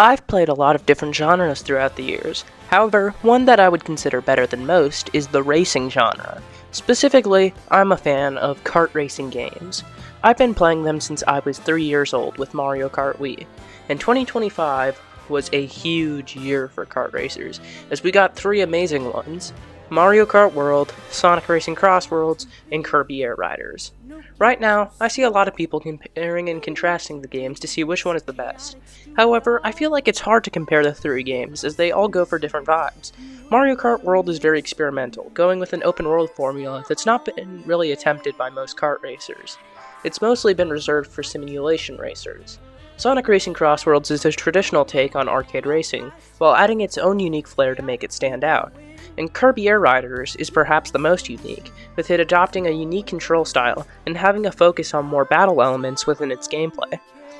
I've played a lot of different genres throughout the years. However, one that I would consider better than most is the racing genre. Specifically, I'm a fan of kart racing games. I've been playing them since I was 3 years old with Mario Kart Wii, and 2025 was a huge year for kart racers, as we got 3 amazing ones: Mario Kart World, Sonic Racing Crossworlds, and Kirby Air Riders. Right now, I see a lot of people comparing and contrasting the games to see which one is the best. However, I feel like it's hard to compare the 3 games, as they all go for different vibes. Mario Kart World is very experimental, going with an open world formula that's not been really attempted by most kart racers. It's mostly been reserved for simulation racers. Sonic Racing Crossworlds is a traditional take on arcade racing, while adding its own unique flair to make it stand out. And Kirby Air Riders is perhaps the most unique, with it adopting a unique control style and having a focus on more battle elements within its gameplay.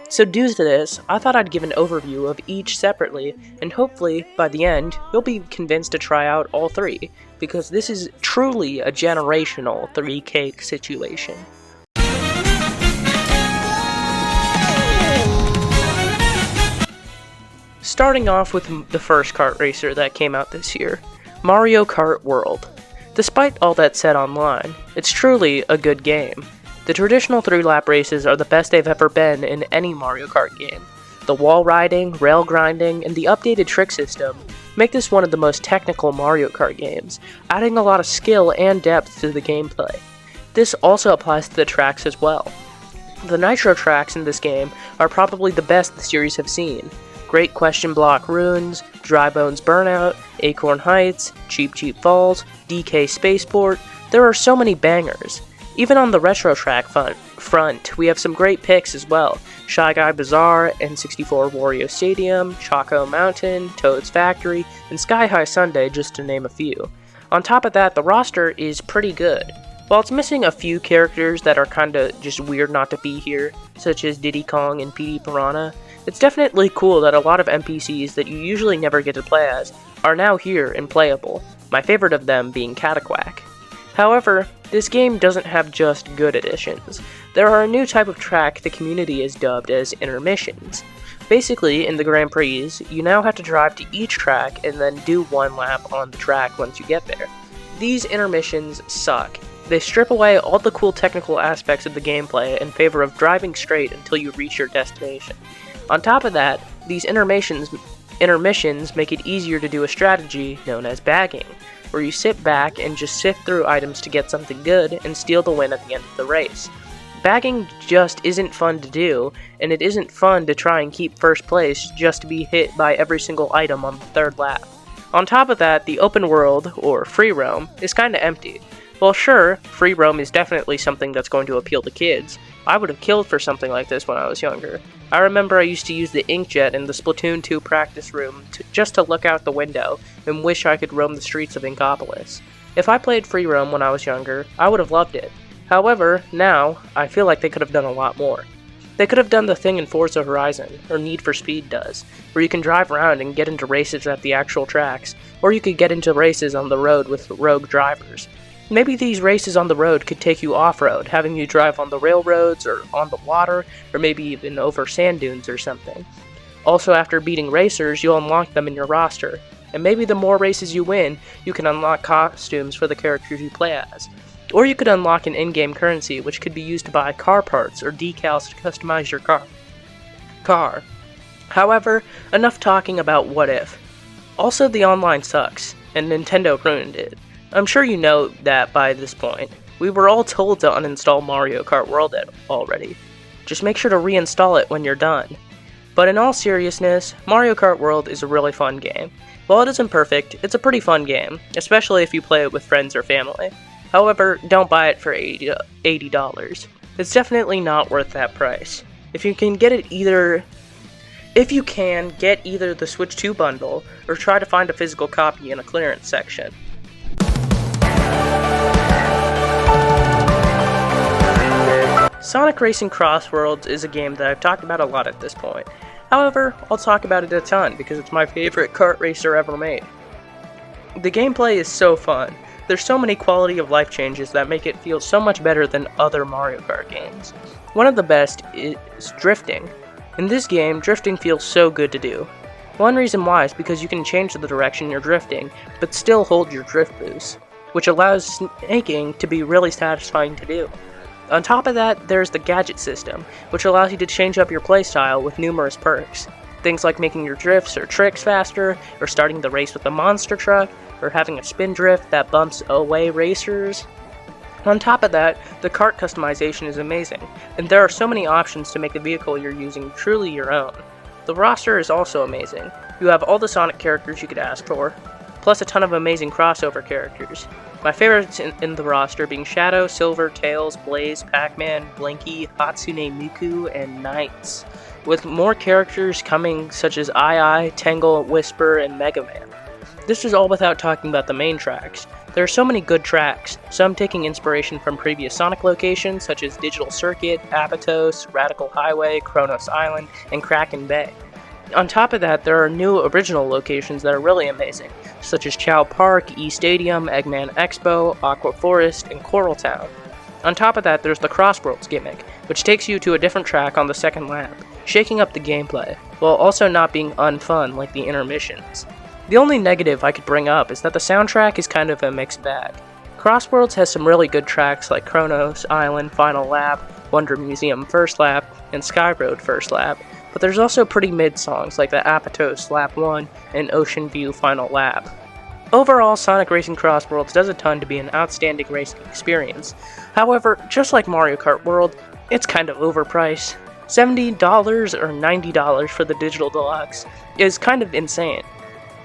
So due to this, I thought I'd give an overview of each separately, and hopefully, by the end, you'll be convinced to try out all 3, because this is truly a generational 3-cake situation. Starting off with the first kart racer that came out this year, Mario Kart World. Despite all that said online, it's truly a good game. The traditional 3-lap races are the best they've ever been in any Mario Kart game. The wall riding, rail grinding, and the updated trick system make this one of the most technical Mario Kart games, adding a lot of skill and depth to the gameplay. This also applies to the tracks as well. The nitro tracks in this game are probably the best the series have seen. Great Question Block Ruins, Dry Bones Burnout, Acorn Heights, Cheap Cheap Falls, DK Spaceport. There are so many bangers. Even on the retro track front, we have some great picks as well: Shy Guy Bazaar, N64 Wario Stadium, Choco Mountain, Toad's Factory, and Sky High Sundae, just to name a few. On top of that, the roster is pretty good. While it's missing a few characters that are kinda just weird not to be here, such as Diddy Kong and PD Piranha, it's definitely cool that a lot of NPCs that you usually never get to play as are now here and playable, my favorite of them being Cataquack. However, this game doesn't have just good additions. There are a new type of track the community has dubbed as intermissions. Basically, in the Grand Prix, you now have to drive to each track and then do 1 lap on the track once you get there. These intermissions suck. They strip away all the cool technical aspects of the gameplay in favor of driving straight until you reach your destination. On top of that, these intermissions make it easier to do a strategy known as bagging, where you sit back and just sift through items to get something good and steal the win at the end of the race. Bagging just isn't fun to do, and it isn't fun to try and keep first place just to be hit by every single item on the 3rd lap. On top of that, the open world, or free roam, is kinda empty. While sure, free roam is definitely something that's going to appeal to kids, I would have killed for something like this when I was younger. I remember I used to use the inkjet in the Splatoon 2 practice room just to look out the window and wish I could roam the streets of Inkopolis. If I played free roam when I was younger, I would have loved it. However, now, I feel like they could have done a lot more. They could have done the thing in Forza Horizon, or Need for Speed does, where you can drive around and get into races at the actual tracks, or you could get into races on the road with rogue drivers. Maybe these races on the road could take you off-road, having you drive on the railroads or on the water, or maybe even over sand dunes or something. Also, after beating racers, you'll unlock them in your roster, and maybe the more races you win, you can unlock costumes for the characters you play as. Or you could unlock an in-game currency, which could be used to buy car parts or decals to customize your car. However, enough talking about what if. Also, the online sucks, and Nintendo ruined it. I'm sure you know that by this point. We were all told to uninstall Mario Kart World already. Just make sure to reinstall it when you're done. But in all seriousness, Mario Kart World is a really fun game. While it isn't perfect, it's a pretty fun game, especially if you play it with friends or family. However, don't buy it for $80. It's definitely not worth that price. If you can get either the Switch 2 bundle, or try to find a physical copy in a clearance section. Sonic Racing Crossworlds is a game that I've talked about a lot at this point. However, I'll talk about it a ton because it's my favorite kart racer ever made. The gameplay is so fun. There's so many quality of life changes that make it feel so much better than other Mario Kart games. One of the best is drifting. In this game, drifting feels so good to do. One reason why is because you can change the direction you're drifting, but still hold your drift boost, which allows snaking to be really satisfying to do. On top of that, there's the gadget system, which allows you to change up your playstyle with numerous perks. Things like making your drifts or tricks faster, or starting the race with a monster truck, or having a spin drift that bumps away racers. On top of that, the kart customization is amazing, and there are so many options to make the vehicle you're using truly your own. The roster is also amazing. You have all the Sonic characters you could ask for, plus a ton of amazing crossover characters. My favorites in the roster being Shadow, Silver, Tails, Blaze, Pac-Man, Blinky, Hatsune Miku, and Knights, with more characters coming such as Ai, Tangle, Whisper, and Mega Man. This is all without talking about the main tracks. There are so many good tracks, some taking inspiration from previous Sonic locations such as Digital Circuit, Apatos, Radical Highway, Kronos Island, and Kraken Bay. On top of that, there are new original locations that are really amazing, such as Chow Park, E-Stadium, Eggman Expo, Aqua Forest, and Coral Town. On top of that, there's the Crossworlds gimmick, which takes you to a different track on the second lap, shaking up the gameplay, while also not being unfun like the intermissions. The only negative I could bring up is that the soundtrack is kind of a mixed bag. Crossworlds has some really good tracks like Kronos Island Final Lap, Wonder Museum First Lap, and Sky Road First Lap, but there's also pretty mid songs like the Apatos Lap 1 and Ocean View Final Lap. Overall, Sonic Racing Crossworlds does a ton to be an outstanding racing experience. However, just like Mario Kart World, it's kind of overpriced. $70 or $90 for the Digital Deluxe is kind of insane.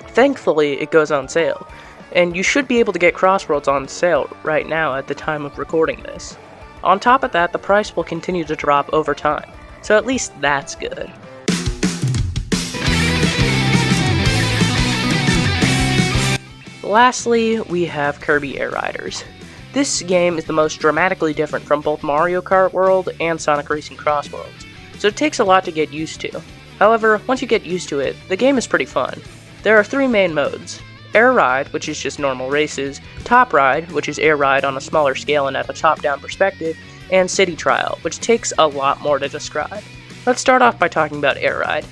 Thankfully, it goes on sale, and you should be able to get Crossworlds on sale right now at the time of recording this. On top of that, the price will continue to drop over time, so at least that's good. Lastly, we have Kirby Air Riders. This game is the most dramatically different from both Mario Kart World and Sonic Racing Crossworlds, so it takes a lot to get used to. However, once you get used to it, the game is pretty fun. There are 3 main modes: Air Ride, which is just normal races, Top Ride, which is air ride on a smaller scale and at a top-down perspective, and City Trial, which takes a lot more to describe. Let's start off by talking about Air Ride.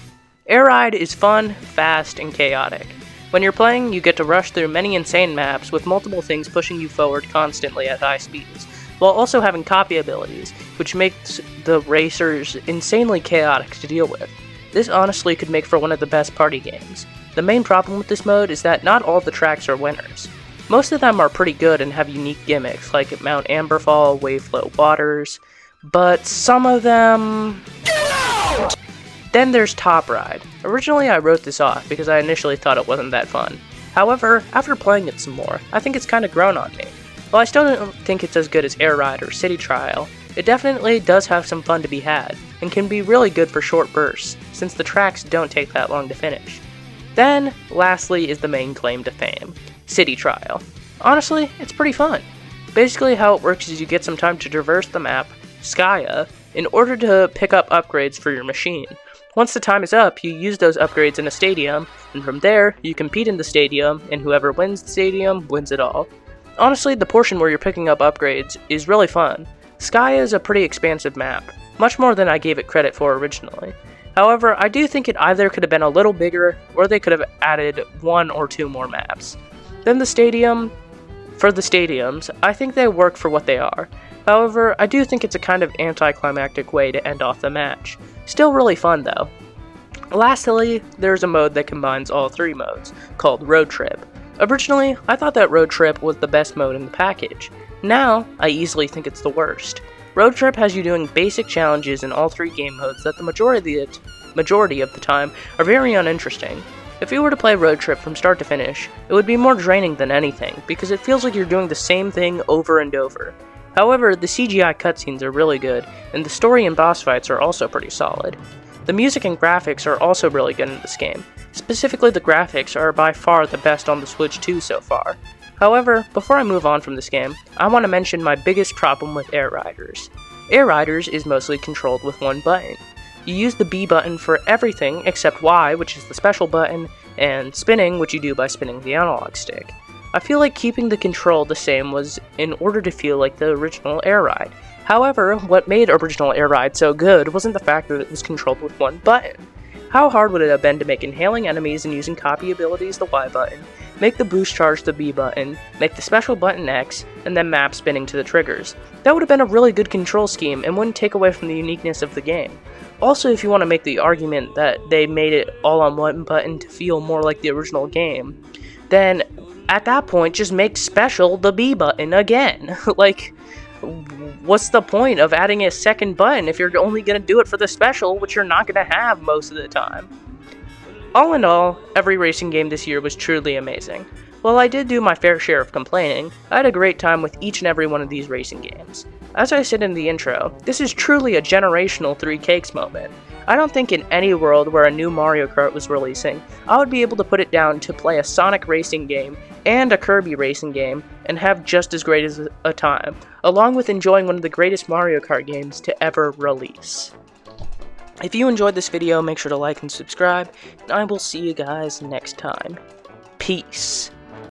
Air Ride is fun, fast, and chaotic. When you're playing, you get to rush through many insane maps with multiple things pushing you forward constantly at high speeds, while also having copy abilities, which makes the racers insanely chaotic to deal with. This honestly could make for one of the best party games. The main problem with this mode is that not all the tracks are winners. Most of them are pretty good and have unique gimmicks, like Mount Amberfall, Waveflow Waters, but some of them... Get out! Then there's Top Ride. Originally I wrote this off because I initially thought it wasn't that fun. However, after playing it some more, I think it's kinda grown on me. While I still don't think it's as good as Air Ride or City Trial, it definitely does have some fun to be had, and can be really good for short bursts, since the tracks don't take that long to finish. Then, lastly, is the main claim to fame, City Trial. Honestly, it's pretty fun. Basically how it works is you get some time to traverse the map, Skya, in order to pick up upgrades for your machine. Once the time is up, you use those upgrades in a stadium, and from there, you compete in the stadium, and whoever wins the stadium wins it all. Honestly, the portion where you're picking up upgrades is really fun. Skya is a pretty expansive map, much more than I gave it credit for originally. However, I do think it either could have been a little bigger, or they could have added 1 or 2 more maps. Then the stadium, for the stadiums, I think they work for what they are. However, I do think it's a kind of anticlimactic way to end off the match. Still really fun though. Lastly, there's a mode that combines all 3 modes, called Road Trip. Originally, I thought that Road Trip was the best mode in the package. Now, I easily think it's the worst. Road Trip has you doing basic challenges in all 3 game modes that the majority of the time are very uninteresting. If you were to play Road Trip from start to finish, it would be more draining than anything, because it feels like you're doing the same thing over and over. However, the CGI cutscenes are really good, and the story and boss fights are also pretty solid. The music and graphics are also really good in this game. Specifically, the graphics are by far the best on the Switch 2 so far. However, before I move on from this game, I want to mention my biggest problem with Air Riders. Air Riders is mostly controlled with 1 button. You use the B button for everything except Y, which is the special button, and spinning, which you do by spinning the analog stick. I feel like keeping the control the same was in order to feel like the original Air Ride. However, what made original Air Ride so good wasn't the fact that it was controlled with 1 button. How hard would it have been to make inhaling enemies and using copy abilities the Y button, make the boost charge the B button, make the special button X, and then map spinning to the triggers? That would have been a really good control scheme and wouldn't take away from the uniqueness of the game. Also, if you want to make the argument that they made it all on one button to feel more like the original game, then at that point just make special the B button again. Like, what's the point of adding a second button if you're only going to do it for the special, which you're not going to have most of the time? All in all, every racing game this year was truly amazing. While I did do my fair share of complaining, I had a great time with each and every one of these racing games. As I said in the intro, this is truly a generational three cakes moment. I don't think in any world where a new Mario Kart was releasing, I would be able to put it down to play a Sonic racing game and a Kirby racing game and have just as great as a time, along with enjoying one of the greatest Mario Kart games to ever release. If you enjoyed this video, make sure to like and subscribe, and I will see you guys next time. Peace.